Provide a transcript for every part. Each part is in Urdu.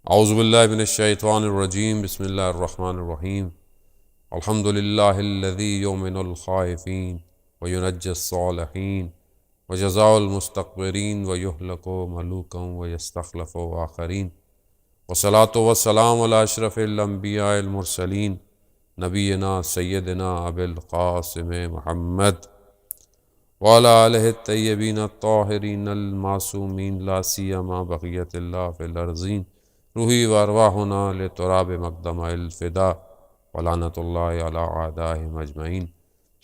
اعوذ باللہ من الشیطان الرجیم بسم اللہ الرحمن الرحیم الحمد للہ الذی یؤمن الخائفین وینجی الصالحین وجزاء المستکبرین ویہلک ملوکا ویستخلف آخرین والصلاة والسلام علی اشرف الانبیاء المرسلین نبینا سیدنا ابی القاسم محمد وعلی آلہ الطیبین الطاہرین المعصومین لا سیما بقیت اللہ فی الارضین روحی وارواحنا لتراب مقدم الفدا ولعنت اللہ علی اعدائہم اجمعین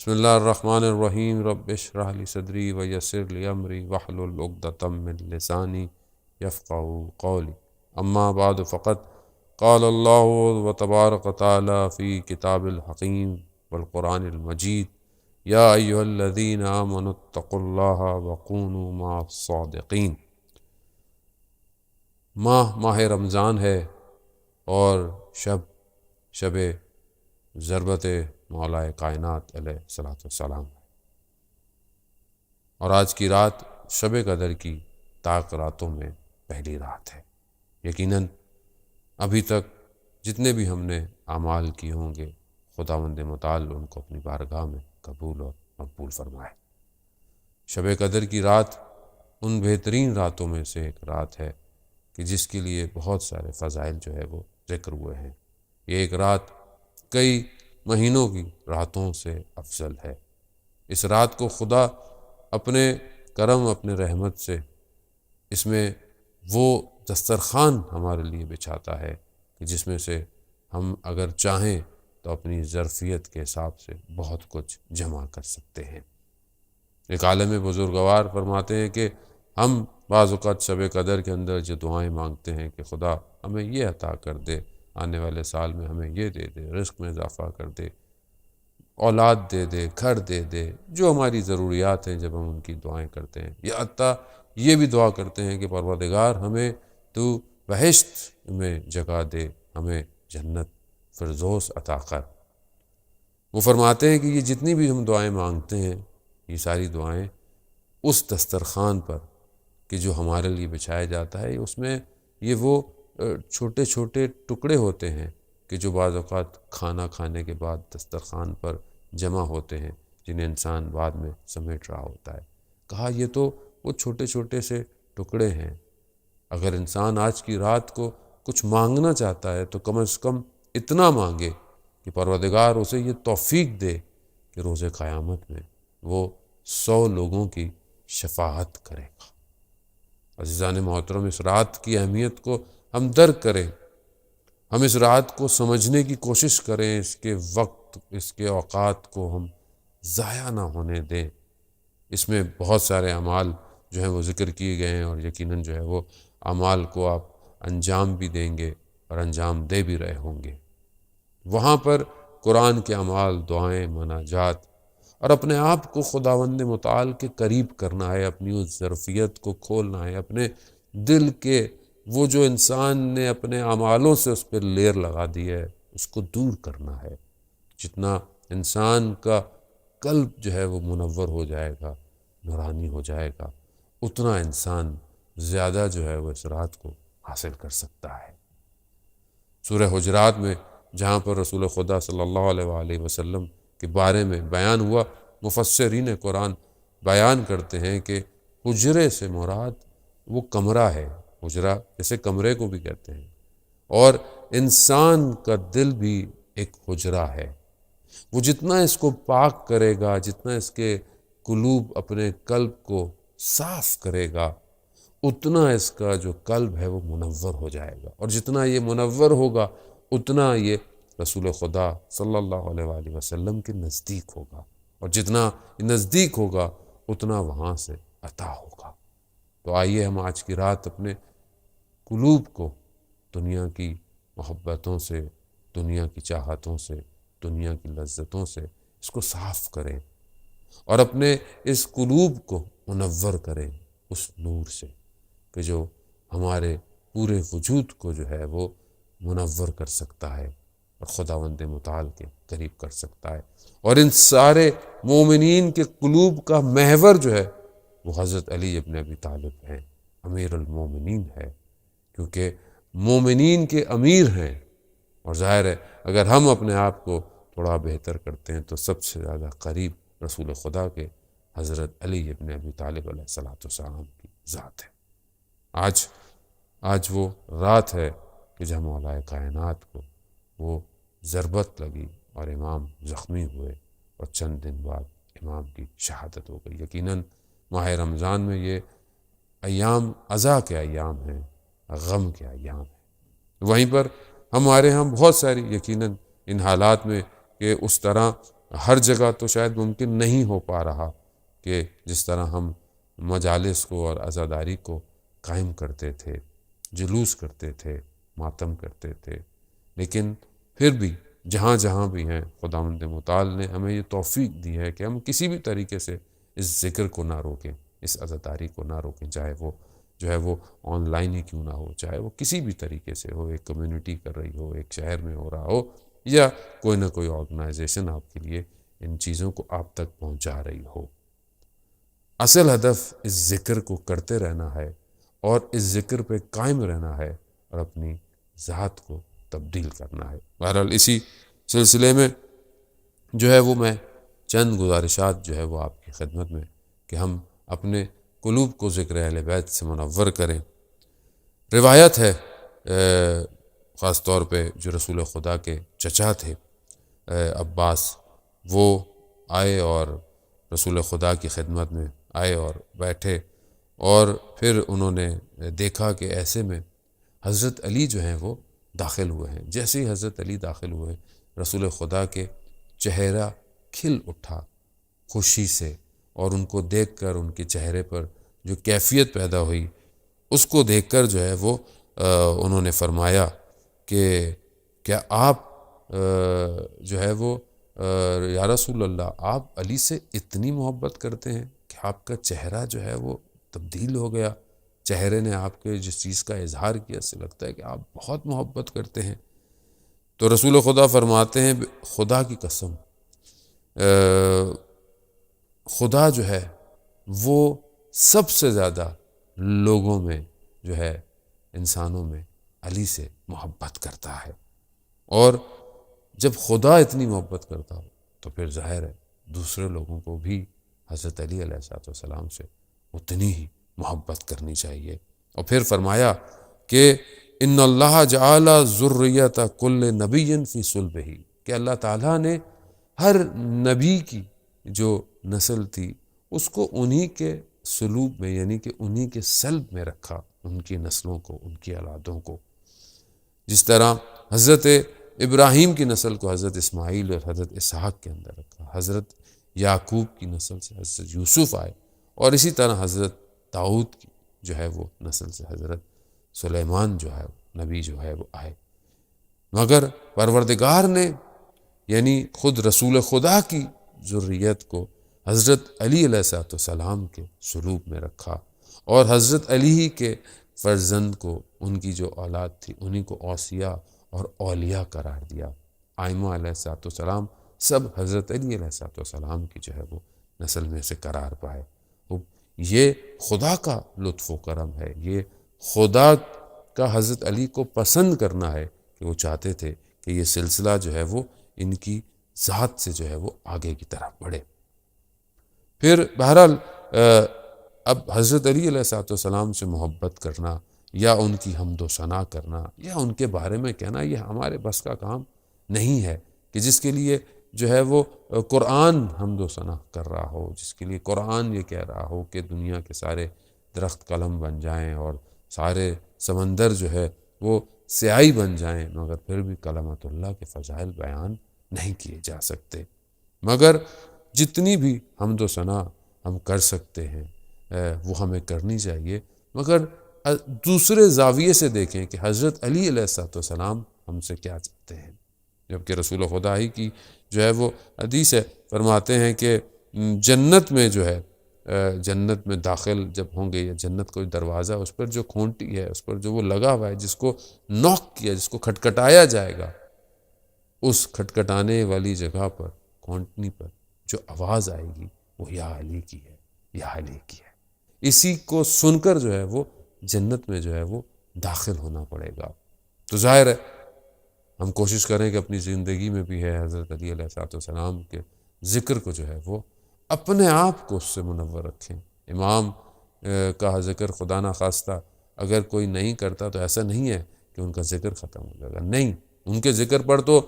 بسم اللہ الرحمن الرحیم رب اشرح لی صدری ویسر لی امری واحلل عقدۃ من لسانی یفقہوا قولی اما بعد فقد قال اللہ تبارک وتعالی فی کتاب الحکیم والقرآن المجید یا ایہا الذین آمنوا اتقوا اللہ وکونوا مع الصادقین۔ ماہ رمضان ہے اور شب ضربت مولا کائنات علیہ الصلوۃ والسلام ہے، اور آج کی رات شب قدر کی طاق راتوں میں پہلی رات ہے۔ یقیناً ابھی تک جتنے بھی ہم نے اعمال کیے ہوں گے خداوند متعال ان کو اپنی بارگاہ میں قبول اور مقبول فرمائے۔ شب قدر کی رات ان بہترین راتوں میں سے ایک رات ہے کہ جس کے لیے بہت سارے فضائل جو ہے وہ ذکر ہوئے ہیں۔ یہ ایک رات کئی مہینوں کی راتوں سے افضل ہے۔ اس رات کو خدا اپنے کرم اپنے رحمت سے اس میں وہ دسترخوان ہمارے لیے بچھاتا ہے کہ جس میں سے ہم اگر چاہیں تو اپنی ظرفیت کے حساب سے بہت کچھ جمع کر سکتے ہیں۔ ایک عالم بزرگوار فرماتے ہیں کہ ہم بعض اوقات شب قدر کے اندر جو دعائیں مانگتے ہیں کہ خدا ہمیں یہ عطا کر دے، آنے والے سال میں ہمیں یہ دے دے، رزق میں اضافہ کر دے، اولاد دے دے، گھر دے دے، جو ہماری ضروریات ہیں جب ہم ان کی دعائیں کرتے ہیں، یا حتیٰ یہ بھی دعا کرتے ہیں کہ پروردگار ہمیں تو بہشت میں جگہ دے، ہمیں جنت فردوس عطا کر۔ وہ فرماتے ہیں کہ یہ جتنی بھی ہم دعائیں مانگتے ہیں یہ ساری دعائیں اس دسترخوان پر کہ جو ہمارے لیے بچھایا جاتا ہے، اس میں یہ وہ چھوٹے چھوٹے ٹکڑے ہوتے ہیں کہ جو بعض اوقات کھانا کھانے کے بعد دسترخوان پر جمع ہوتے ہیں، جنہیں انسان بعد میں سمیٹ رہا ہوتا ہے۔ کہا یہ تو وہ چھوٹے چھوٹے سے ٹکڑے ہیں، اگر انسان آج کی رات کو کچھ مانگنا چاہتا ہے تو کم از کم اتنا مانگے کہ پروردگار اسے یہ توفیق دے کہ روز قیامت میں وہ 100 لوگوں کی شفاعت کرے گا۔ عزیزان محترم، اس رات کی اہمیت کو ہم درک کریں، ہم اس رات کو سمجھنے کی کوشش کریں، اس کے وقت اس کے اوقات کو ہم ضائع نہ ہونے دیں۔ اس میں بہت سارے اعمال جو ہیں وہ ذکر کیے گئے ہیں، اور یقیناً جو ہے وہ اعمال کو آپ انجام بھی دیں گے اور انجام دے بھی رہے ہوں گے۔ وہاں پر قرآن کے اعمال، دعائیں، مناجات اور اپنے آپ کو خداوند متعال کے قریب کرنا ہے، اپنی اس ظرفیت کو کھولنا ہے، اپنے دل کے وہ جو انسان نے اپنے اعمالوں سے اس پر لیر لگا دی ہے اس کو دور کرنا ہے۔ جتنا انسان کا قلب جو ہے وہ منور ہو جائے گا، نورانی ہو جائے گا، اتنا انسان زیادہ جو ہے وہ اس رات کو حاصل کر سکتا ہے۔ سورہ حجرات میں جہاں پر رسول خدا صلی اللہ علیہ وآلہ وسلم کے بارے میں بیان ہوا، مفسرین قرآن بیان کرتے ہیں کہ حجرے سے مراد وہ کمرہ ہے، حجرہ جیسے کمرے کو بھی کہتے ہیں، اور انسان کا دل بھی ایک حجرہ ہے۔ وہ جتنا اس کو پاک کرے گا، جتنا اس کے قلوب اپنے قلب کو صاف کرے گا، اتنا اس کا جو قلب ہے وہ منور ہو جائے گا، اور جتنا یہ منور ہوگا اتنا یہ رسول خدا صلی اللہ علیہ وآلہ وسلم کے نزدیک ہوگا، اور جتنا نزدیک ہوگا اتنا وہاں سے عطا ہوگا۔ تو آئیے ہم آج کی رات اپنے قلوب کو دنیا کی محبتوں سے، دنیا کی چاہتوں سے، دنیا کی لذتوں سے اس کو صاف کریں، اور اپنے اس قلوب کو منور کریں اس نور سے کہ جو ہمارے پورے وجود کو جو ہے وہ منور کر سکتا ہے اور خداوند متعال کے قریب کر سکتا ہے۔ اور ان سارے مومنین کے قلوب کا محور جو ہے وہ حضرت علی ابن ابی طالب ہیں، امیر المومنین ہے، کیونکہ مومنین کے امیر ہیں، اور ظاہر ہے اگر ہم اپنے آپ کو تھوڑا بہتر کرتے ہیں تو سب سے زیادہ قریب رسول خدا کے حضرت علی ابن ابی طالب علیہ الصلوۃ والسلام کی ذات ہے۔ آج وہ رات ہے کہ جب مولا کائنات کو وہ ضربت لگی اور امام زخمی ہوئے، اور چند دن بعد امام کی شہادت ہو گئی۔ یقیناً ماہ رمضان میں یہ ایام عزا کے ایام ہیں، غم کے ایام ہیں۔ وہیں پر ہمارے ہاں بہت ساری یقیناً ان حالات میں کہ اس طرح ہر جگہ تو شاید ممکن نہیں ہو پا رہا کہ جس طرح ہم مجالس کو اور عزاداری کو قائم کرتے تھے، جلوس کرتے تھے، ماتم کرتے تھے، لیکن پھر بھی جہاں جہاں بھی ہیں خداوند متعال نے ہمیں یہ توفیق دی ہے کہ ہم کسی بھی طریقے سے اس ذکر کو نہ روکیں، اس عزاداری کو نہ روکیں، چاہے وہ جو ہے وہ آن لائن ہی کیوں نہ ہو، چاہے وہ کسی بھی طریقے سے ہو، ایک کمیونٹی کر رہی ہو، ایک شہر میں ہو رہا ہو، یا کوئی نہ کوئی آرگنائزیشن آپ کے لیے ان چیزوں کو آپ تک پہنچا رہی ہو۔ اصل ہدف اس ذکر کو کرتے رہنا ہے اور اس ذکر پہ قائم رہنا ہے اور اپنی ذات کو تبدیل کرنا ہے۔ بہرحال اسی سلسلے میں جو ہے وہ میں چند گزارشات جو ہے وہ آپ کی خدمت میں کہ ہم اپنے قلوب کو ذکر اہل بیت سے منور کریں۔ روایت ہے خاص طور پہ جو رسول خدا کے چچا تھے عباس، وہ آئے اور رسول خدا کی خدمت میں آئے اور بیٹھے، اور پھر انہوں نے دیکھا کہ ایسے میں حضرت علی جو ہیں وہ داخل ہوئے ہیں۔ جیسے ہی حضرت علی داخل ہوئے، رسول خدا کے چہرہ کھل اٹھا خوشی سے، اور ان کو دیکھ کر ان کے چہرے پر جو کیفیت پیدا ہوئی اس کو دیکھ کر جو ہے وہ انہوں نے فرمایا کہ کیا آپ جو ہے وہ یا رسول اللہ آپ علی سے اتنی محبت کرتے ہیں کہ آپ کا چہرہ جو ہے وہ تبدیل ہو گیا، چہرے نے آپ کے جس چیز کا اظہار کیا اس سے لگتا ہے کہ آپ بہت محبت کرتے ہیں۔ تو رسول خدا فرماتے ہیں خدا کی قسم، خدا جو ہے وہ سب سے زیادہ لوگوں میں جو ہے انسانوں میں علی سے محبت کرتا ہے، اور جب خدا اتنی محبت کرتا ہو تو پھر ظاہر ہے دوسرے لوگوں کو بھی حضرت علی علیہ السلام سے اتنی ہی محبت کرنی چاہیے۔ اور پھر فرمایا کہ ان اللہ جعل ذریۃ کل نبی فی صلبہ، کہ اللہ تعالیٰ نے ہر نبی کی جو نسل تھی اس کو انہی کے سلوب میں، یعنی کہ انہی کے سلب میں رکھا، ان کی نسلوں کو، ان کی اولادوں کو۔ جس طرح حضرت ابراہیم کی نسل کو حضرت اسماعیل اور حضرت اسحاق کے اندر رکھا، حضرت یعقوب کی نسل سے حضرت یوسف آئے، اور اسی طرح حضرت داؤد کی جو ہے وہ نسل سے حضرت سلیمان جو ہے نبی جو ہے وہ آئے۔ مگر پروردگار نے یعنی خود رسول خدا کی ذریت کو حضرت علی علیہ السلام کے سلوک میں رکھا، اور حضرت علی ہی کے فرزند کو، ان کی جو اولاد تھی انہی کو اوصیاء اور اولیاء قرار دیا۔ آئمہ علیہ السلام سب حضرت علی علیہ السلام کی جو ہے وہ نسل میں سے قرار پائے۔ یہ خدا کا لطف و کرم ہے، یہ خدا کا حضرت علی کو پسند کرنا ہے کہ وہ چاہتے تھے کہ یہ سلسلہ جو ہے وہ ان کی ذات سے جو ہے وہ آگے کی طرف بڑھے۔ پھر بہرحال اب حضرت علی علیہ السلام سے محبت کرنا یا ان کی حمد و ثنا کرنا یا ان کے بارے میں کہنا یہ ہمارے بس کا کام نہیں ہے، کہ جس کے لیے جو ہے وہ قرآن حمد و ثنا کر رہا ہو، جس کے لیے قرآن یہ کہہ رہا ہو کہ دنیا کے سارے درخت قلم بن جائیں اور سارے سمندر جو ہے وہ سیاہی بن جائیں، مگر پھر بھی کلمت اللہ کے فضائل بیان نہیں کیے جا سکتے۔ مگر جتنی بھی حمد و ثنا ہم کر سکتے ہیں وہ ہمیں کرنی چاہیے، مگر دوسرے زاویے سے دیکھیں کہ حضرت علی علیہ السلام ہم سے کیا چاہتے ہیں۔ جبکہ رسول خدا ہی کی جو ہے وہ حدیث ہے، فرماتے ہیں کہ جنت میں جو ہے جنت میں داخل جب ہوں گے، یا جنت کوئی دروازہ اس پر جو کھونٹی ہے، اس پر جو وہ لگا ہوا ہے، جس کو نوک کیا، جس کو کھٹکھٹایا جائے گا، اس کھٹکھٹانے والی جگہ پر، کھونٹی پر جو آواز آئے گی وہ یا علی کی ہے، یا علی کی ہے۔ اسی کو سن کر جو ہے وہ جنت میں جو ہے وہ داخل ہونا پڑے گا۔ تو ظاہر ہے ہم کوشش کریں کہ اپنی زندگی میں بھی ہے حضرت علی علیہ السلام کے ذکر کو جو ہے وہ اپنے آپ کو اس سے منور رکھیں۔ امام کا ذکر خدا نخواستہ اگر کوئی نہیں کرتا تو ایسا نہیں ہے کہ ان کا ذکر ختم ہو جائے گا، نہیں، ان کے ذکر پر تو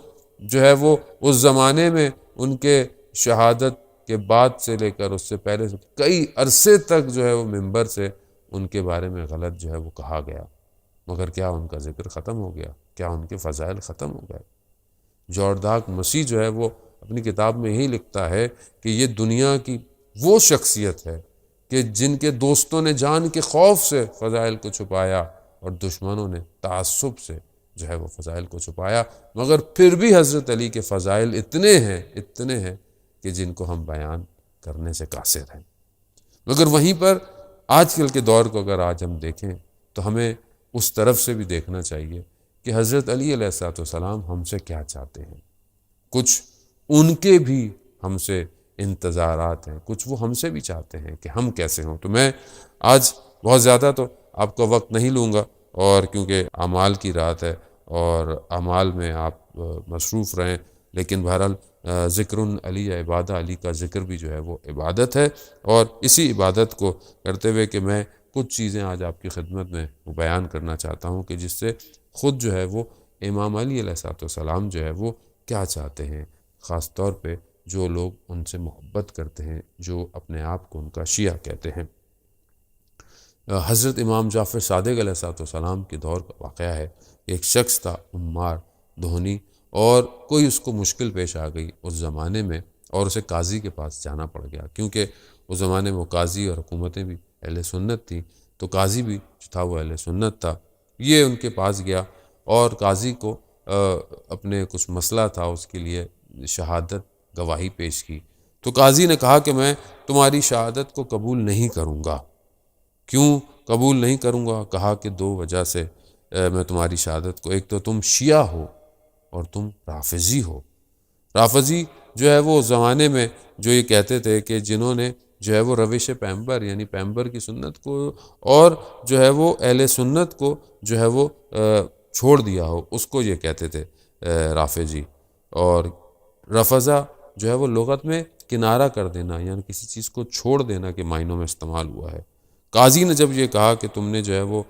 جو ہے وہ اس زمانے میں ان کے شہادت کے بعد سے لے کر اس سے پہلے سے کئی عرصے تک جو ہے وہ منبر سے ان کے بارے میں غلط جو ہے وہ کہا گیا، مگر کیا ان کا ذکر ختم ہو گیا؟ کیا ان کے فضائل ختم ہو گئے؟ جورداک مسیح جو ہے وہ اپنی کتاب میں یہی لکھتا ہے کہ یہ دنیا کی وہ شخصیت ہے کہ جن کے دوستوں نے جان کے خوف سے فضائل کو چھپایا اور دشمنوں نے تعصب سے جو ہے وہ فضائل کو چھپایا، مگر پھر بھی حضرت علی کے فضائل اتنے ہیں کہ جن کو ہم بیان کرنے سے قاصر ہیں۔ مگر وہیں پر آج کل کے دور کو اگر آج ہم دیکھیں تو ہمیں اس طرف سے بھی دیکھنا چاہیے کہ حضرت علی علیہ السلام ہم سے کیا چاہتے ہیں۔ کچھ ان کے بھی ہم سے انتظارات ہیں، کچھ وہ ہم سے بھی چاہتے ہیں کہ ہم کیسے ہوں۔ تو میں آج بہت زیادہ تو آپ کا وقت نہیں لوں گا، اور کیونکہ اعمال کی رات ہے اور اعمال میں آپ مصروف رہیں، لیکن بہرحال ذکر علی یا عبادہ علی کا ذکر بھی جو ہے وہ عبادت ہے، اور اسی عبادت کو کرتے ہوئے کہ میں کچھ چیزیں آج آپ کی خدمت میں بیان کرنا چاہتا ہوں کہ جس سے خود جو ہے وہ امام علی علیہ السلام جو ہے وہ کیا چاہتے ہیں، خاص طور پہ جو لوگ ان سے محبت کرتے ہیں، جو اپنے آپ کو ان کا شیعہ کہتے ہیں۔ حضرت امام جعفر صادق علیہ السلام کے دور کا واقعہ ہے، ایک شخص تھا عمار دہنی، اور کوئی اس کو مشکل پیش آ گئی اس زمانے میں، اور اسے قاضی کے پاس جانا پڑ گیا، کیونکہ اس زمانے میں وہ قاضی اور حکومتیں بھی اہل سنت تھیں، تو قاضی بھی جو تھا وہ اہل سنت تھا۔ یہ ان کے پاس گیا اور قاضی کو اپنے کچھ مسئلہ تھا، اس کے لیے شہادت گواہی پیش کی، تو قاضی نے کہا کہ میں تمہاری شہادت کو قبول نہیں کروں گا۔ کیوں قبول نہیں کروں گا؟ کہا کہ دو وجہ سے میں تمہاری شہادت کو، ایک تو تم شیعہ ہو اور تم رافضی ہو۔ رافضی جو ہے وہ اس زمانے میں جو یہ کہتے تھے کہ جنہوں نے جو ہے وہ روش پیمبر یعنی پیمبر کی سنت کو اور جو ہے وہ اہل سنت کو جو ہے وہ چھوڑ دیا ہو، اس کو یہ کہتے تھے رافضی۔ اور رفضہ جو ہے وہ لغت میں کنارہ کر دینا، یعنی کسی چیز کو چھوڑ دینا کے معنوں میں استعمال ہوا ہے۔ قاضی نے جب یہ کہا کہ تم نے جو ہے وہ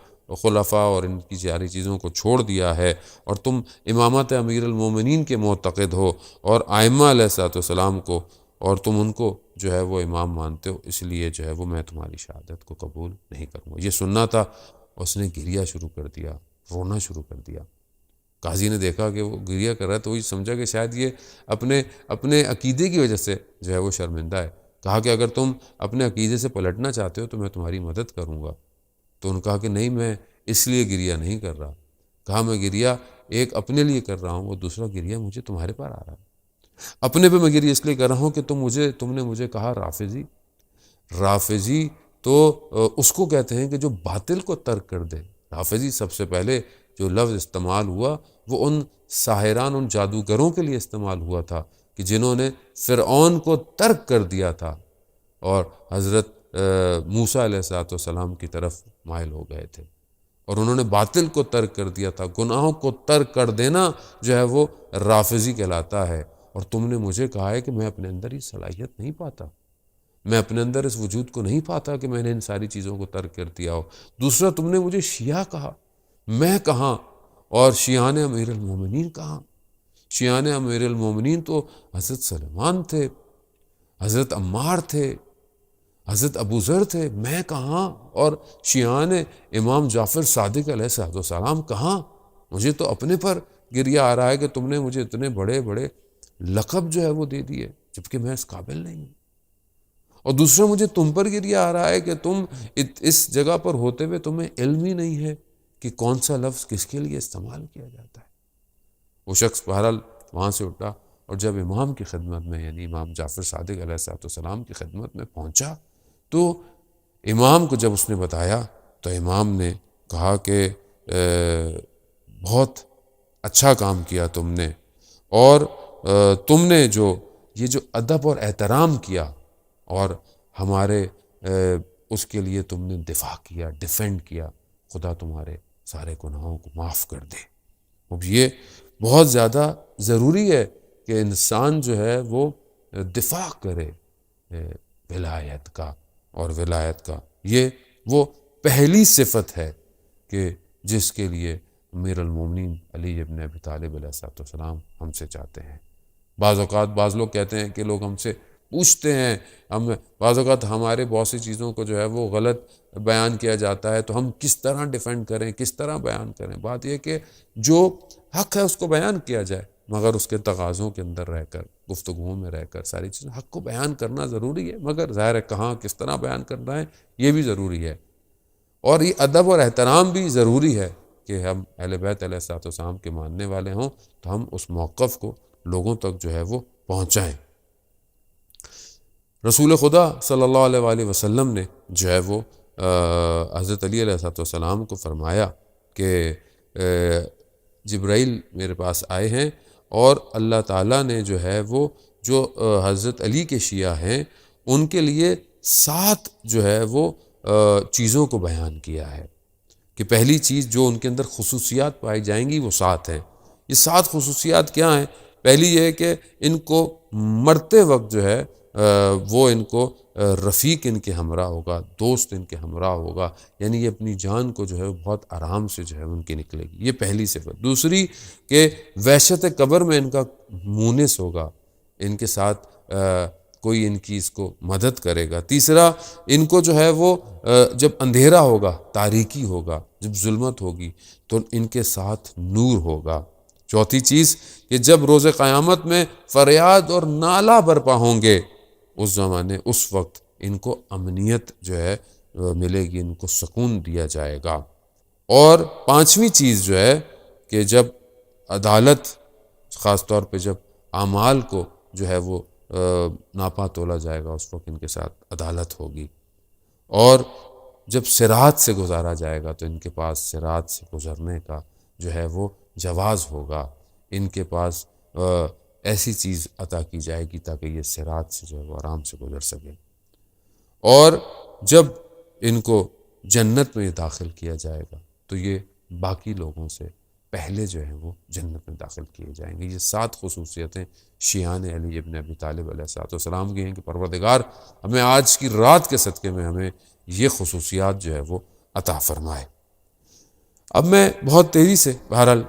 خلفاء اور ان کی ساری چیزوں کو چھوڑ دیا ہے اور تم امامت امیر المومنین کے معتقد ہو اور ائمہ علیہ السلام کو، اور تم ان کو جو ہے وہ امام مانتے ہو، اس لیے جو ہے وہ میں تمہاری شہادت کو قبول نہیں کروں گا۔ یہ سننا تھا، اس نے گریہ شروع کر دیا، رونا شروع کر دیا۔ قاضی نے دیکھا کہ وہ گریہ کر رہا ہے تو وہی سمجھا کہ شاید یہ اپنے عقیدے کی وجہ سے جو ہے وہ شرمندہ ہے۔ کہا کہ اگر تم اپنے عقیدے سے پلٹنا چاہتے ہو تو میں تمہاری مدد کروں گا۔ تو انہوں نے کہا کہ نہیں، میں اس لیے گریہ نہیں کر رہا۔ کہا میں گریہ ایک اپنے لیے کر رہا ہوں، وہ دوسرا گریہ مجھے تمہارے پر آ رہا ہے۔ اپنے پہ میں گریہ اس لیے کر رہا ہوں کہ تم نے مجھے کہا رافضی تو اس کو کہتے ہیں کہ جو باطل کو ترک کر دے۔ رافضی سب سے پہلے جو لفظ استعمال ہوا وہ ان ساحران، ان جادوگروں کے لیے استعمال ہوا تھا کہ جنہوں نے فرعون کو ترک کر دیا تھا اور حضرت موسیٰ علیہ السلام کی طرف مائل ہو گئے تھے، اور انہوں نے باطل کو ترک کر دیا تھا۔ گناہوں کو ترک کر دینا جو ہے وہ رافضی کہلاتا ہے۔ اور تم نے مجھے کہا ہے کہ میں اپنے اندر یہ صلاحیت نہیں پاتا، میں اپنے اندر اس وجود کو نہیں پاتا کہ میں نے ان ساری چیزوں کو ترک کر دیا ہو۔ دوسرا تم نے مجھے شیعہ کہا، میں کہاں؟ اور شیعان امیر المومنین کہاں؟ شیعان امیر المومنین تو حضرت سلمان تھے، حضرت عمار تھے، حضرت ابو ذر تھے، میں کہاں؟ اور شیعان امام جعفر صادق علیہ السلام کہاں؟ مجھے تو اپنے پر گریہ آ رہا ہے کہ تم نے مجھے اتنے بڑے بڑے لقب جو ہے وہ دے دیے جبکہ میں اس قابل نہیں ہوں۔ اور دوسرا مجھے تم پر گریہ آ رہا ہے کہ تم اس جگہ پر ہوتے ہوئے تمہیں علم ہی نہیں ہے کہ کون سا لفظ کس کے لیے استعمال کیا جاتا ہے۔ وہ شخص بہرحال وہاں سے اٹھا اور جب امام کی خدمت میں یعنی امام جعفر صادق علیہ السلام کی خدمت میں پہنچا تو امام کو جب اس نے بتایا تو امام نے کہا کہ بہت اچھا کام کیا تم نے، اور تم نے یہ جو ادب اور احترام کیا اور ہمارے اس کے لیے تم نے دفاع کیا، ڈیفینڈ کیا، خدا تمہارے سارے گناہوں کو معاف کر دے۔ اب یہ بہت زیادہ ضروری ہے کہ انسان جو ہے وہ دفاع کرے ولایت کا، اور ولایت کا یہ وہ پہلی صفت ہے کہ جس کے لیے امیر المومنین علی ابن ابی طالب علیہ السلام ہم سے چاہتے ہیں۔ بعض اوقات بعض لوگ کہتے ہیں کہ لوگ ہم سے پوچھتے ہیں، بعض اوقات ہمارے بہت سی چیزوں کو جو ہے وہ غلط بیان کیا جاتا ہے، تو ہم کس طرح ڈیفینڈ کریں، کس طرح بیان کریں۔ بات یہ کہ جو حق ہے اس کو بیان کیا جائے، مگر اس کے تقاضوں کے اندر رہ کر، گفتگو میں رہ کر ساری چیزیں حق کو بیان کرنا ضروری ہے، مگر ظاہر ہے کہاں کس طرح بیان کرنا ہے یہ بھی ضروری ہے۔ اور یہ ادب اور احترام بھی ضروری ہے کہ ہم اہل بیت علیہ الصلوۃ والسلام کے ماننے والے ہوں تو ہم اس موقف کو لوگوں تک جو ہے وہ پہنچائیں۔ رسول خدا صلی اللہ علیہ وآلہ وسلم نے جو ہے وہ حضرت علی علیہ السلام کو فرمایا کہ جبرائیل میرے پاس آئے ہیں اور اللہ تعالیٰ نے جو ہے وہ جو حضرت علی کے شیعہ ہیں ان کے لیے 7 جو ہے وہ چیزوں کو بیان کیا ہے کہ پہلی چیز جو ان کے اندر خصوصیات پائی جائیں گی وہ 7 ہیں۔ یہ 7 خصوصیات کیا ہیں؟ پہلی یہ ہے کہ ان کو مرتے وقت جو ہے وہ ان کو رفیق ان کے ہمراہ ہوگا، دوست ان کے ہمراہ ہوگا، یعنی یہ اپنی جان کو جو ہے بہت آرام سے جو ہے ان کی نکلے گی، یہ پہلی صفت۔ دوسری کہ وحشت قبر میں ان کا مونس ہوگا، ان کے ساتھ کوئی ان کی اس کو مدد کرے گا۔ تیسرا ان کو جو ہے وہ جب اندھیرا ہوگا، تاریکی ہوگا، جب ظلمت ہوگی تو ان کے ساتھ نور ہوگا۔ چوتھی چیز کہ جب روز قیامت میں فریاد اور نالہ برپا ہوں گے اس زمانے، اس وقت ان کو امنیت جو ہے ملے گی، ان کو سکون دیا جائے گا۔ اور 5ویں چیز جو ہے کہ جب عدالت، خاص طور پہ جب اعمال کو جو ہے وہ ناپا تولا جائے گا اس وقت ان کے ساتھ عدالت ہوگی۔ اور جب صراط سے گزارا جائے گا تو ان کے پاس صراط سے گزرنے کا جو ہے وہ جواز ہوگا، ان کے پاس ایسی چیز عطا کی جائے گی تاکہ یہ صراط سے جو ہے وہ آرام سے گزر سکے۔ اور جب ان کو جنت میں داخل کیا جائے گا تو یہ باقی لوگوں سے پہلے جو ہیں وہ جنت میں داخل کیے جائیں گے۔ یہ 7 خصوصیتیں شیعان علی ابن ابی طالب علیہ السلام کی ہیں کہ پروردگار ہمیں آج کی رات کے صدقے میں ہمیں یہ خصوصیات جو ہے وہ عطا فرمائے۔ اب میں بہت تیزی سے بہرحال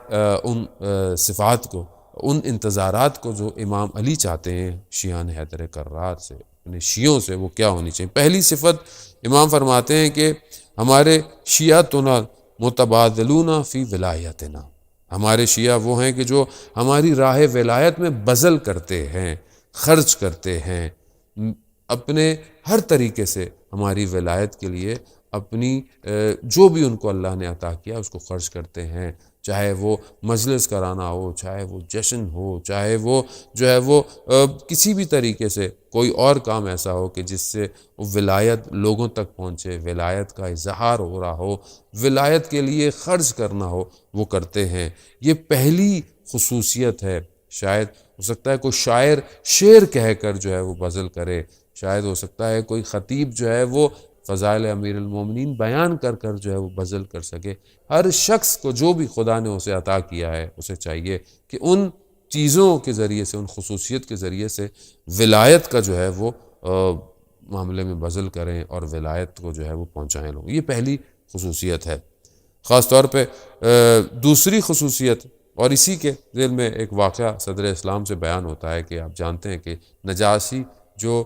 ان صفات کو، ان انتظارات کو جو امام علی چاہتے ہیں شیعان حیدر کرار سے، اپنے شیعوں سے، وہ کیا ہونی چاہیے۔ پہلی صفت امام فرماتے ہیں کہ ہمارے شیعتنا متبادلون فی ولایتنا، ہمارے شیعہ وہ ہیں کہ جو ہماری راہ ولایت میں بذل کرتے ہیں، خرچ کرتے ہیں، اپنے ہر طریقے سے ہماری ولایت کے لیے اپنی جو بھی ان کو اللہ نے عطا کیا اس کو خرچ کرتے ہیں، چاہے وہ مجلس کرانا ہو، چاہے وہ جشن ہو، چاہے وہ جو ہے وہ کسی بھی طریقے سے کوئی اور کام ایسا ہو کہ جس سے ولایت لوگوں تک پہنچے، ولایت کا اظہار ہو رہا ہو، ولایت کے لیے خرچ کرنا ہو، وہ کرتے ہیں۔ یہ پہلی خصوصیت ہے۔ شاید ہو سکتا ہے کوئی شاعر شعر کہہ کر جو ہے وہ بذل کرے، شاید ہو سکتا ہے کوئی خطیب جو ہے وہ فضائل امیر المومنین بیان کر کر جو ہے وہ بذل کر سکے۔ ہر شخص کو جو بھی خدا نے اسے عطا کیا ہے اسے چاہیے کہ ان چیزوں کے ذریعے سے، ان خصوصیت کے ذریعے سے ولایت کا جو ہے وہ معاملے میں بذل کریں اور ولایت کو جو ہے وہ پہنچائیں لوگ۔ یہ پہلی خصوصیت ہے۔ خاص طور پہ دوسری خصوصیت، اور اسی کے ذیل میں ایک واقعہ صدر اسلام سے بیان ہوتا ہے کہ آپ جانتے ہیں کہ نجاشی جو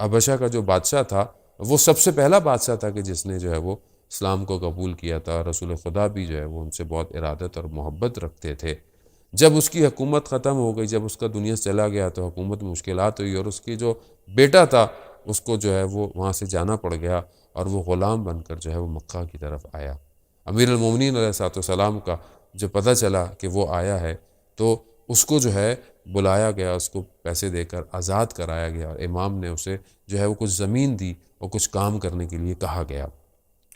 حبشہ کا جو بادشاہ تھا وہ سب سے پہلا بادشاہ تھا کہ جس نے جو ہے وہ اسلام کو قبول کیا تھا۔ رسول خدا بھی جو ہے وہ ان سے بہت ارادت اور محبت رکھتے تھے۔ جب اس کی حکومت ختم ہو گئی، جب اس کا دنیا سے چلا گیا تو حکومت میں مشکلات ہوئی، اور اس کی جو بیٹا تھا اس کو جو ہے وہ وہاں سے جانا پڑ گیا اور وہ غلام بن کر جو ہے وہ مکہ کی طرف آیا۔ امیر المومنین علیہ السلام کا جب پتہ چلا کہ وہ آیا ہے تو اس کو جو ہے بلایا گیا، اس کو پیسے دے کر آزاد کرایا گیا، اور امام نے اسے جو ہے وہ کچھ زمین دی اور کچھ کام کرنے کے لیے کہا گیا۔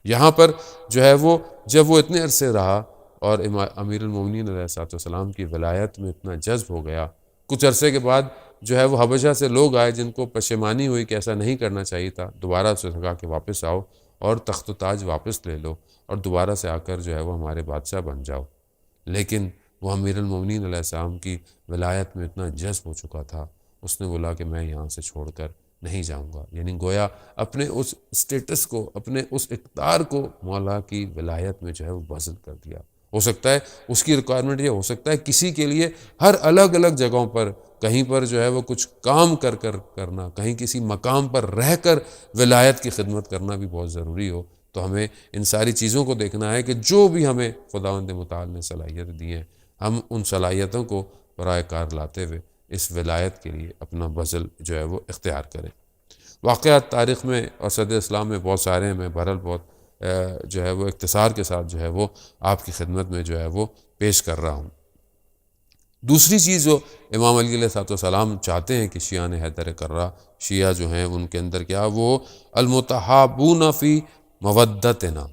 یہاں پر جو ہے وہ جب وہ اتنے عرصے رہا اور امیر المومنین علیہ السلام کی ولایت میں اتنا جذب ہو گیا، کچھ عرصے کے بعد جو ہے وہ حبشہ سے لوگ آئے جن کو پشیمانی ہوئی کہ ایسا نہیں کرنا چاہیے تھا، دوبارہ سے کہا کہ واپس آؤ اور تخت و تاج واپس لے لو اور دوبارہ سے آ کر جو ہے وہ ہمارے بادشاہ بن جاؤ۔ لیکن وہ امیر المومنین علیہ السلام کی ولایت میں اتنا جذب ہو چکا تھا، اس نے بولا کہ میں یہاں سے چھوڑ کر نہیں جاؤں گا، یعنی گویا اپنے اس اسٹیٹس کو، اپنے اس اقتدار کو مولا کی ولایت میں جو ہے وہ بذل کر دیا۔ ہو سکتا ہے اس کی ریکوائرمنٹ یہ ہو سکتا ہے کسی کے لیے ہر الگ الگ جگہوں پر کہیں پر جو ہے وہ کچھ کام کر کرنا، کہیں کسی مقام پر رہ کر ولایت کی خدمت کرنا بھی بہت ضروری ہو، تو ہمیں ان ساری چیزوں کو دیکھنا ہے کہ جو بھی ہمیں خداوند متعال نے صلاحیت دی ہیں، ہم ان صلاحیتوں کو برائے کار لاتے ہوئے اس ولایت کے لیے اپنا بذل جو ہے وہ اختیار کریں۔ واقعات تاریخ میں اور صدر اسلام میں بہت سارے ہیں، میں بہرحال بہت جو ہے وہ اختصار کے ساتھ جو ہے وہ آپ کی خدمت میں جو ہے وہ پیش کر رہا ہوں۔ دوسری چیز جو امام علی علیہ السلام چاہتے ہیں کہ شیعہ حیدر کرہ، شیعہ جو ہیں ان کے اندر کیا، وہ المتحابون فی مودتنا،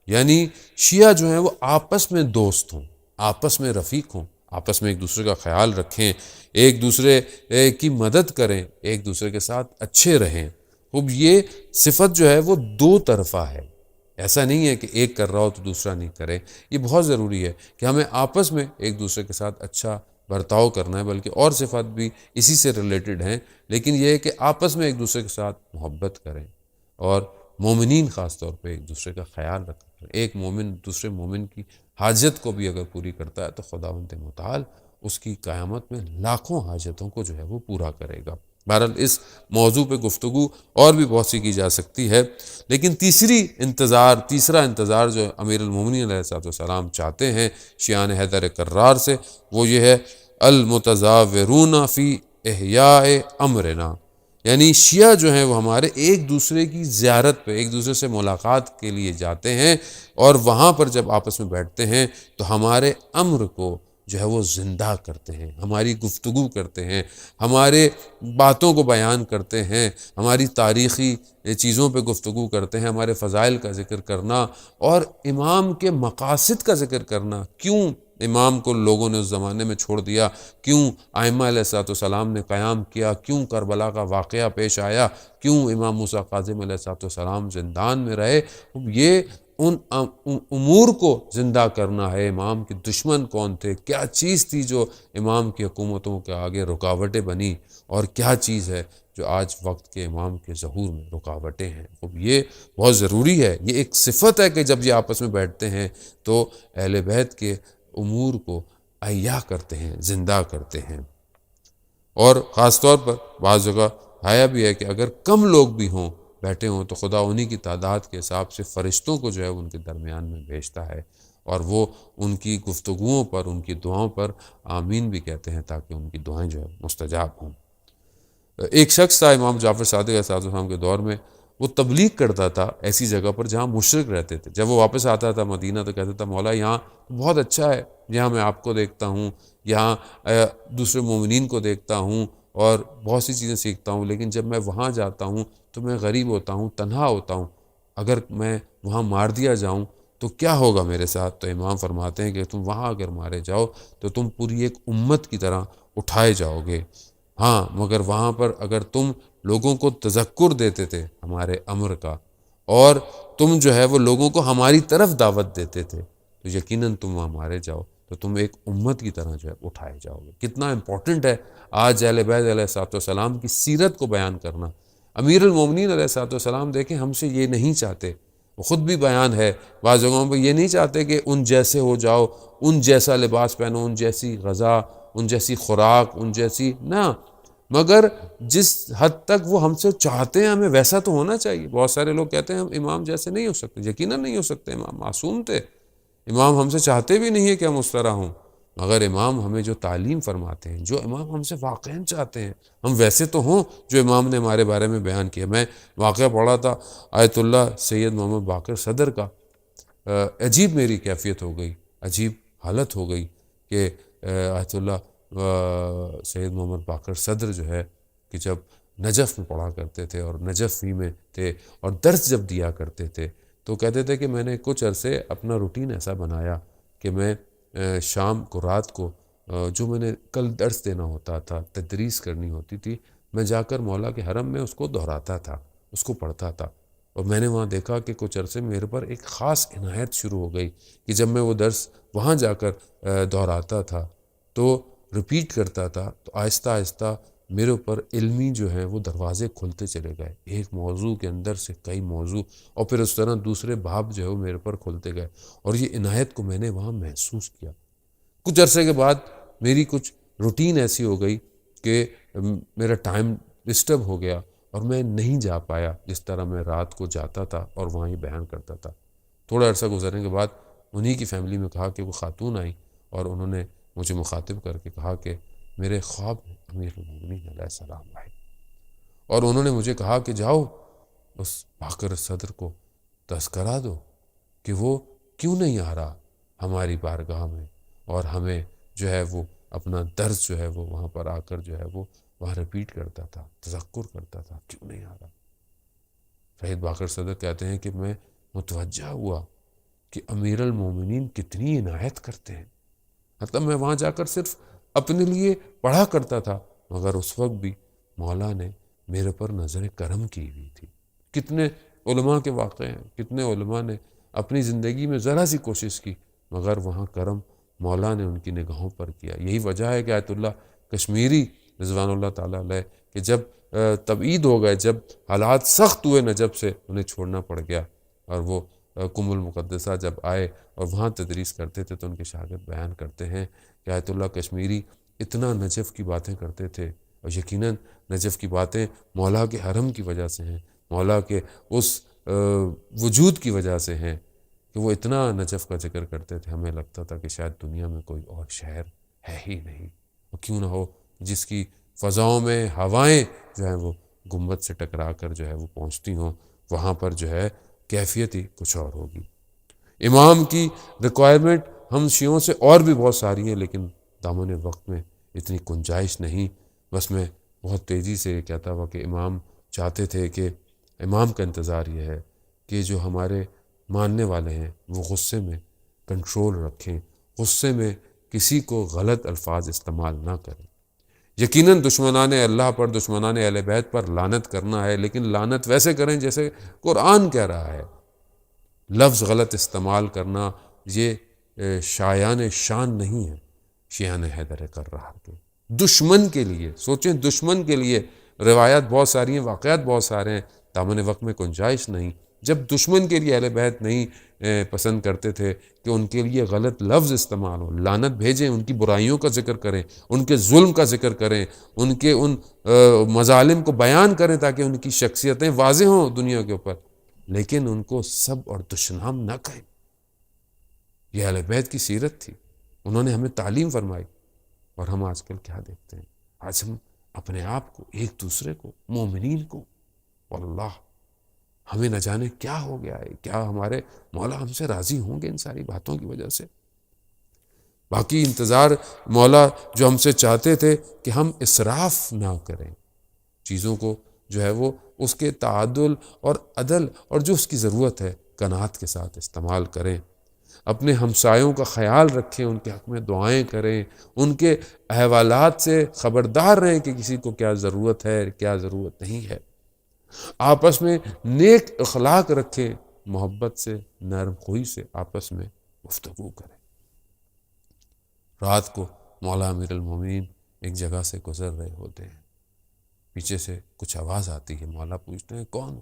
یعنی شیعہ جو ہیں وہ آپس میں دوست ہوں، آپس میں رفیق ہوں، آپس میں ایک دوسرے کا خیال رکھیں، ایک دوسرے کی مدد کریں، ایک دوسرے کے ساتھ اچھے رہیں۔ اب یہ صفت جو ہے وہ دو طرفہ ہے، ایسا نہیں ہے کہ ایک کر رہا ہو تو دوسرا نہیں کرے۔ یہ بہت ضروری ہے کہ ہمیں آپس میں ایک دوسرے کے ساتھ اچھا برتاؤ کرنا ہے، بلکہ اور صفات بھی اسی سے ریلیٹڈ ہیں، لیکن یہ ہے کہ آپس میں ایک دوسرے کے ساتھ محبت کریں، اور مومنین خاص طور پہ ایک دوسرے کا خیال رکھیں۔ ایک مومن دوسرے مومن کی حاجت کو بھی اگر پوری کرتا ہے تو خداوند متعال اس کی قیامت میں لاکھوں حاجتوں کو جو ہے وہ پورا کرے گا۔ بہرحال اس موضوع پہ گفتگو اور بھی بہت سی کی جا سکتی ہے، لیکن تیسرا انتظار جو امیر المومنین علیہ السلام چاہتے ہیں شیعان حیدر کرار سے، وہ یہ ہے المتظاہرون فی احیاء امرنا، یعنی شیعہ جو ہیں وہ ہمارے ایک دوسرے کی زیارت پہ، ایک دوسرے سے ملاقات کے لیے جاتے ہیں، اور وہاں پر جب آپس میں بیٹھتے ہیں تو ہمارے امر کو جو ہے وہ زندہ کرتے ہیں، ہماری گفتگو کرتے ہیں، ہمارے باتوں کو بیان کرتے ہیں، ہماری تاریخی چیزوں پہ گفتگو کرتے ہیں، ہمارے فضائل کا ذکر کرنا اور امام کے مقاصد کا ذکر کرنا، کیوں امام کو لوگوں نے اس زمانے میں چھوڑ دیا، کیوں ائمہ علیہ السلام نے قیام کیا، کیوں کربلا کا واقعہ پیش آیا، کیوں امام موسیٰ کاظم علیہ السلام زندان میں رہے۔ یہ ان امور کو زندہ کرنا ہے۔ امام کے دشمن کون تھے، کیا چیز تھی جو امام کی حکومتوں کے آگے رکاوٹیں بنی، اور کیا چیز ہے جو آج وقت کے امام کے ظہور میں رکاوٹیں ہیں۔ اب یہ بہت ضروری ہے، یہ ایک صفت ہے کہ جب یہ آپس میں بیٹھتے ہیں تو اہل بیت کے امور کو احیا کرتے ہیں، زندہ کرتے ہیں۔ اور خاص طور پر بعض جگہ آیا بھی ہے کہ اگر کم لوگ بھی ہوں بیٹھے ہوں تو خدا انہی کی تعداد کے حساب سے فرشتوں کو جو ہے ان کے درمیان میں بھیجتا ہے، اور وہ ان کی گفتگوؤں پر، ان کی دعاؤں پر آمین بھی کہتے ہیں تاکہ ان کی دعائیں جو ہے مستجاب ہوں۔ ایک شخص تھا امام جعفر صادق علیہ السلام کے دور میں، وہ تبلیغ کرتا تھا ایسی جگہ پر جہاں مشرک رہتے تھے۔ جب وہ واپس آتا تھا مدینہ تو کہتا تھا مولا یہاں بہت اچھا ہے، یہاں میں آپ کو دیکھتا ہوں، یہاں دوسرے مومنین کو دیکھتا ہوں اور بہت سی چیزیں سیکھتا ہوں، لیکن جب میں وہاں جاتا ہوں تو میں غریب ہوتا ہوں، تنہا ہوتا ہوں، اگر میں وہاں مار دیا جاؤں تو کیا ہوگا میرے ساتھ؟ تو امام فرماتے ہیں کہ تم وہاں اگر مارے جاؤ تو تم پوری ایک امت کی طرح اٹھائے جاؤ گے، ہاں مگر وہاں پر اگر تم لوگوں کو تذکر دیتے تھے ہمارے امر کا، اور تم جو ہے وہ لوگوں کو ہماری طرف دعوت دیتے تھے، تو یقیناً تم وہاں مارے جاؤ تو تم ایک امت کی طرح جو ہے اٹھائے جاؤ گے۔ کتنا امپورٹنٹ ہے آج اہل بیت علیہ السلام کی سیرت کو بیان کرنا۔ امیر المومنین علیہ السلام دیکھیں ہم سے یہ نہیں چاہتے، وہ خود بھی بیان ہے بعض جگہوں پہ، یہ نہیں چاہتے کہ ان جیسے ہو جاؤ، ان جیسا لباس پہنو، ان جیسی غذا، ان جیسی خوراک، ان جیسی نہ، مگر جس حد تک وہ ہم سے چاہتے ہیں ہمیں ویسا تو ہونا چاہیے۔ بہت سارے لوگ کہتے ہیں ہم امام جیسے نہیں ہو سکتے، یقیناً نہیں ہو سکتے، امام معصوم تھے، امام ہم سے چاہتے بھی نہیں ہے کہ ہم اس طرح ہوں، مگر امام ہمیں جو تعلیم فرماتے ہیں، جو امام ہم سے واقعاً چاہتے ہیں ہم ویسے تو ہوں جو امام نے ہمارے بارے میں بیان کیا۔ میں واقعہ پڑھا تھا آیت اللہ سید محمد باقر صدر کا، عجیب میری کیفیت ہو گئی، عجیب حالت ہو گئی کہ آیت اللہ سید محمد باقر صدر جو ہے کہ جب نجف میں پڑھا کرتے تھے اور نجف ہی میں تھے اور درس جب دیا کرتے تھے تو کہتے تھے کہ میں نے کچھ عرصے اپنا روٹین ایسا بنایا کہ میں شام کو، رات کو جو میں نے کل درس دینا ہوتا تھا، تدریس کرنی ہوتی تھی، میں جا کر مولا کے حرم میں اس کو دہراتا تھا، اس کو پڑھتا تھا، اور میں نے وہاں دیکھا کہ کچھ عرصے میرے پر ایک خاص عنایت شروع ہو گئی کہ جب میں وہ درس وہاں جا کر دہراتا تھا تو ریپیٹ کرتا تھا تو آہستہ آہستہ میرے اوپر علمی جو ہیں وہ دروازے کھلتے چلے گئے، ایک موضوع کے اندر سے کئی موضوع، اور پھر اس طرح دوسرے باب جو ہے وہ میرے پر کھلتے گئے، اور یہ عنایت کو میں نے وہاں محسوس کیا۔ کچھ عرصے کے بعد میری کچھ روٹین ایسی ہو گئی کہ میرا ٹائم ڈسٹرب ہو گیا اور میں نہیں جا پایا جس طرح میں رات کو جاتا تھا اور وہاں یہ بیان کرتا تھا۔ تھوڑا عرصہ گزرنے کے بعد انہی کی فیملی میں کہا کہ وہ خاتون آئیں اور انہوں نے مجھے مخاطب کر کے کہا کہ میرے خواب میں امیر المومنین علیہ السلام آئے، اور انہوں نے مجھے کہا کہ جاؤ اس باقر صدر کو تذکرہ دو کہ وہ کیوں نہیں آ رہا ہماری بارگاہ میں، اور ہمیں جو ہے وہ اپنا درس جو ہے وہ وہاں پر آ کر جو ہے وہ وہاں ریپیٹ کرتا تھا، تذکر کرتا تھا، کیوں نہیں آ رہا۔ شہید باقر صدر کہتے ہیں کہ میں متوجہ ہوا کہ امیر المومنین کتنی عنایت کرتے ہیں، مطلب میں وہاں جا کر صرف اپنے لیے پڑھا کرتا تھا، مگر اس وقت بھی مولا نے میرے پر نظر کرم کی ہوئی تھی۔ کتنے علماء کے واقعے ہیں، کتنے علماء نے اپنی زندگی میں ذرا سی کوشش کی مگر وہاں کرم مولا نے ان کی نگاہوں پر کیا۔ یہی وجہ ہے کہ آیت اللہ کشمیری رضوان اللہ تعالیٰ علیہ کہ جب تبعید ہو گئے، جب حالات سخت ہوئے نجف سے انہیں چھوڑنا پڑ گیا، اور وہ قم المقدسہ جب آئے اور وہاں تدریس کرتے تھے تو ان کے شاگرد بیان کرتے ہیں کہ آیت اللہ کشمیری اتنا نجف کی باتیں کرتے تھے، اور یقیناً نجف کی باتیں مولا کے حرم کی وجہ سے ہیں، مولا کے اس وجود کی وجہ سے ہیں کہ وہ اتنا نجف کا ذکر کرتے تھے، ہمیں لگتا تھا کہ شاید دنیا میں کوئی اور شہر ہے ہی نہیں، اور کیوں نہ ہو جس کی فضاؤں میں ہوائیں جو ہیں وہ گنبد سے ٹکرا کر جو ہے وہ پہنچتی ہوں، وہاں پر جو ہے کیفیت ہی کچھ اور ہوگی۔ امام کی ریکوائرمنٹ ہم شیعوں سے اور بھی بہت ساری ہیں، لیکن دامن وقت میں اتنی گنجائش نہیں، بس میں بہت تیزی سے کہتا ہوا کہ امام چاہتے تھے کہ امام کا انتظار یہ ہے کہ جو ہمارے ماننے والے ہیں وہ غصے میں کنٹرول رکھیں، غصے میں کسی کو غلط الفاظ استعمال نہ کریں۔ یقیناً دشمنان اللہ پر، دشمنان اہل بیت پر لعنت کرنا ہے، لیکن لعنت ویسے کریں جیسے قرآن کہہ رہا ہے۔ لفظ غلط استعمال کرنا یہ شایان شان نہیں ہے شیعان حیدر کرار کے۔ دشمن کے لیے سوچیں، دشمن کے لیے روایات بہت ساری ہیں، واقعات بہت سارے ہیں، دامن وقت میں گنجائش نہیں۔ جب دشمن کے لیے اہل بیت نہیں پسند کرتے تھے کہ ان کے لیے غلط لفظ استعمال ہو، لعنت بھیجیں، ان کی برائیوں کا ذکر کریں، ان کے ظلم کا ذکر کریں، ان کے ان مظالم کو بیان کریں تاکہ ان کی شخصیتیں واضح ہوں دنیا کے اوپر، لیکن ان کو سب اور دشنام نہ کہیں۔ یہ اہل بیت کی سیرت تھی، انہوں نے ہمیں تعلیم فرمائی، اور ہم آج کل کیا دیکھتے ہیں؟ آج ہم اپنے آپ کو، ایک دوسرے کو، مومنین کو، واللہ ہمیں نہ جانے کیا ہو گیا ہے، کیا ہمارے مولا ہم سے راضی ہوں گے ان ساری باتوں کی وجہ سے؟ باقی انتظار مولا جو ہم سے چاہتے تھے کہ ہم اسراف نہ کریں، چیزوں کو جو ہے وہ اس کے تعادل اور عدل اور جو اس کی ضرورت ہے قناعت کے ساتھ استعمال کریں، اپنے ہمسایوں کا خیال رکھیں، ان کے حق میں دعائیں کریں، ان کے احوالات سے خبردار رہیں کہ کسی کو کیا ضرورت ہے کیا ضرورت نہیں ہے، آپس میں نیک اخلاق رکھیں، محبت سے، نرم خوئی سے آپس میں گفتگو کریں۔ رات کو مولا امیر المومنین ایک جگہ سے گزر رہے ہوتے ہیں، پیچھے سے کچھ آواز آتی ہے، مولا پوچھتے ہیں کون؟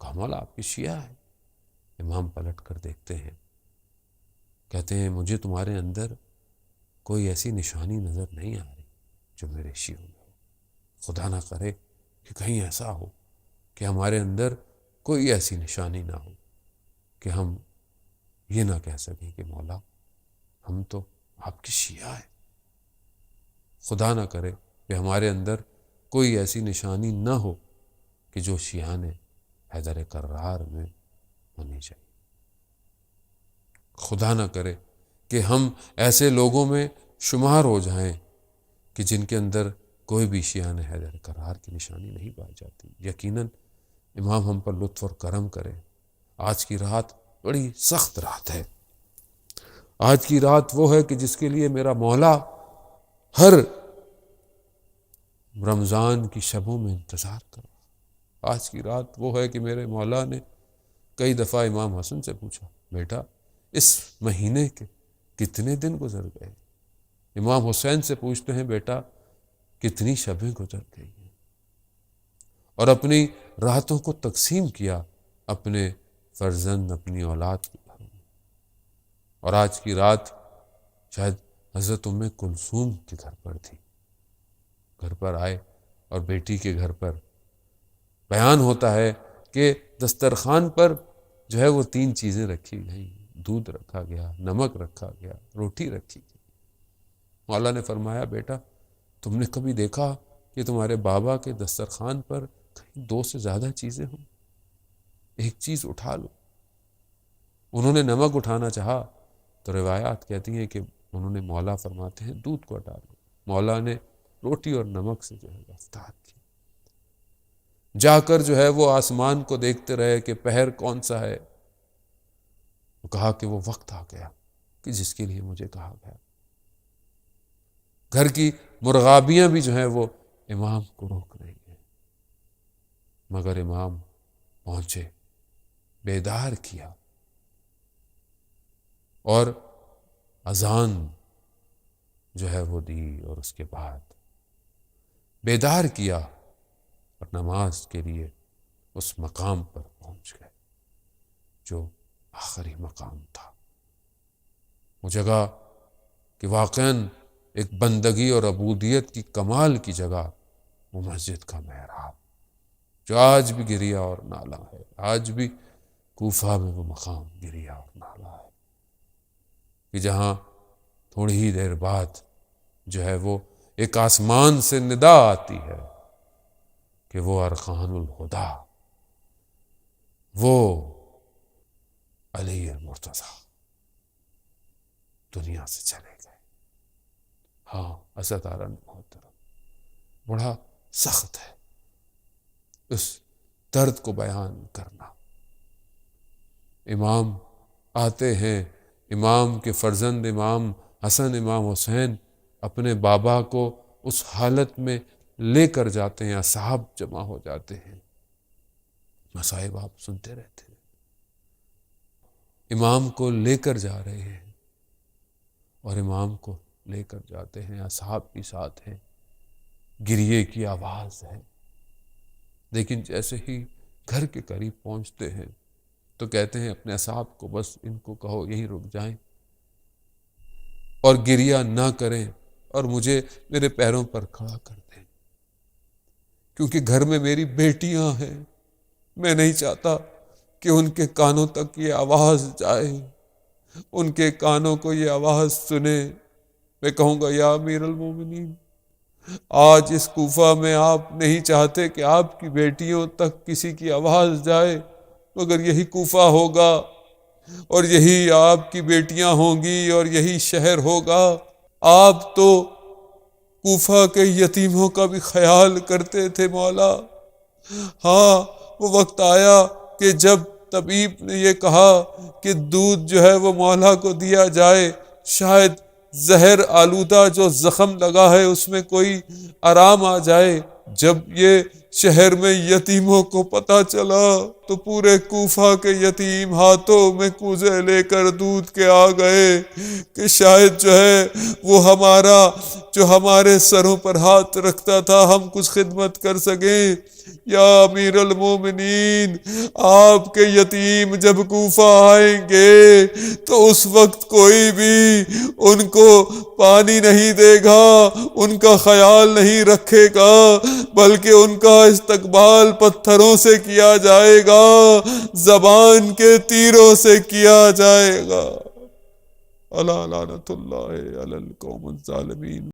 کہا مولا آپ کے شیعہ ہیں۔ امام پلٹ کر دیکھتے ہیں، کہتے ہیں مجھے تمہارے اندر کوئی ایسی نشانی نظر نہیں آ رہی جو میرے شیعوں میں ہو، خدا نہ کرے کہ کہیں ایسا ہو کہ ہمارے اندر کوئی ایسی نشانی نہ ہو کہ ہم یہ نہ کہہ سکیں کہ مولا ہم تو آپ کی شیعہ ہیں۔ خدا نہ کرے کہ ہمارے اندر کوئی ایسی نشانی نہ ہو کہ جو شیعان حیدر کرار میں ہونی چاہیے۔ خدا نہ کرے کہ ہم ایسے لوگوں میں شمار ہو جائیں کہ جن کے اندر کوئی بھی شیعان حیدر کرار کی نشانی نہیں پائی جاتی۔ یقیناً امام ہم پر لطف اور کرم کرے۔ آج کی رات بڑی سخت رات ہے، آج کی رات وہ ہے کہ جس کے لیے میرا مولا ہر رمضان کی شبوں میں انتظار کر رہا۔ آج کی رات وہ ہے کہ میرے مولا نے کئی دفعہ امام حسن سے پوچھا، بیٹا اس مہینے کے کتنے دن گزر گئے؟ امام حسین سے پوچھتے ہیں، بیٹا کتنی شبیں گزر گئی ہیں؟ اور اپنی راتوں کو تقسیم کیا اپنے فرزند، اپنی اولاد کے گھر میں۔ اور آج کی رات شاید حضرت ام کلثوم کے گھر پر تھی، گھر پر آئے اور بیٹی کے گھر پر بیان ہوتا ہے کہ دسترخوان پر جو ہے وہ 3 چیزیں رکھی گئیں، دودھ رکھا گیا، نمک رکھا گیا، روٹی رکھی گئی۔ مولا نے فرمایا، بیٹا تم نے کبھی دیکھا کہ تمہارے بابا کے دسترخوان پر کہیں 2 سے زیادہ چیزیں ہوں؟ ایک چیز اٹھا لو۔ انہوں نے نمک اٹھانا چاہا تو روایات کہتی ہیں کہ انہوں نے، مولا فرماتے ہیں، دودھ کو ہٹا لو۔ مولا نے روٹی اور نمک سے جو ہے افطار کی۔ جا کر جو ہے وہ آسمان کو دیکھتے رہے کہ پہر کون سا ہے۔ وہ کہا کہ وہ وقت آ گیا کہ جس کے لیے مجھے کہا گیا۔ گھر کی مرغابیاں بھی جو ہیں وہ امام کو روک رہی ہیں، مگر امام پہنچے، بیدار کیا اور اذان جو ہے وہ دی، اور اس کے بعد بیدار کیا اور نماز کے لیے اس مقام پر پہنچ گئے جو آخری مقام تھا، وہ جگہ کہ واقعاً ایک بندگی اور عبودیت کی کمال کی جگہ، وہ مسجد کا محراب جو آج بھی گریا اور نالا ہے۔ آج بھی کوفہ میں وہ مقام گریا اور نالا ہے کہ جہاں تھوڑی ہی دیر بعد جو ہے وہ ایک آسمان سے ندا آتی ہے کہ وہ ارکان الہدیٰ، وہ علی المرتضیٰ دنیا سے چلے گئے۔ ہاں عزتارن محترم، بڑا سخت ہے اس درد کو بیان کرنا۔ امام آتے ہیں، امام کے فرزند امام حسن، امام حسین اپنے بابا کو اس حالت میں لے کر جاتے ہیں، اصحاب جمع ہو جاتے ہیں، مصائب آپ سنتے رہتے ہیں۔ امام کو لے کر جا رہے ہیں اور امام کو لے کر جاتے ہیں، اصحاب بھی ساتھ ہیں، گریے کی آواز ہے، لیکن جیسے ہی گھر کے قریب پہنچتے ہیں تو کہتے ہیں اپنے اصحاب کو، بس ان کو کہو یہیں رک جائیں اور گریہ نہ کریں اور مجھے میرے پیروں پر کھڑا کر دیں، کیونکہ گھر میں میری بیٹیاں ہیں، میں نہیں چاہتا کہ ان کے کانوں تک یہ آواز جائے، ان کے کانوں کو یہ آواز سنے۔ میں کہوں گا، یا امیر المومنین، آج اس کوفہ میں آپ نہیں چاہتے کہ آپ کی بیٹیوں تک کسی کی آواز جائے، مگر یہی کوفہ ہوگا اور یہی آپ کی بیٹیاں ہوں گی اور یہی شہر ہوگا۔ آپ تو کوفہ کے یتیموں کا بھی خیال کرتے تھے مولا۔ ہاں وہ وقت آیا کہ جب طبیب نے یہ کہا کہ دودھ جو ہے وہ مولا کو دیا جائے، شاید زہر آلودہ جو زخم لگا ہے اس میں کوئی آرام آ جائے۔ جب یہ شہر میں یتیموں کو پتہ چلا تو پورے کوفہ کے یتیم ہاتھوں میں کوزے لے کر دودھ کے آ گئے کہ شاید جو ہے وہ ہمارا جو ہمارے سروں پر ہاتھ رکھتا تھا ہم کچھ خدمت کر سکیں۔ یا امیر المومنین، آپ کے یتیم جب کوفہ آئیں گے تو اس وقت کوئی بھی ان کو پانی نہیں دے گا، ان کا خیال نہیں رکھے گا، بلکہ ان کا استقبال پتھروں سے کیا جائے گا، زبان کے تیروں سے کیا جائے گا۔ الا لعنت اللہ علی القوم الظالمین۔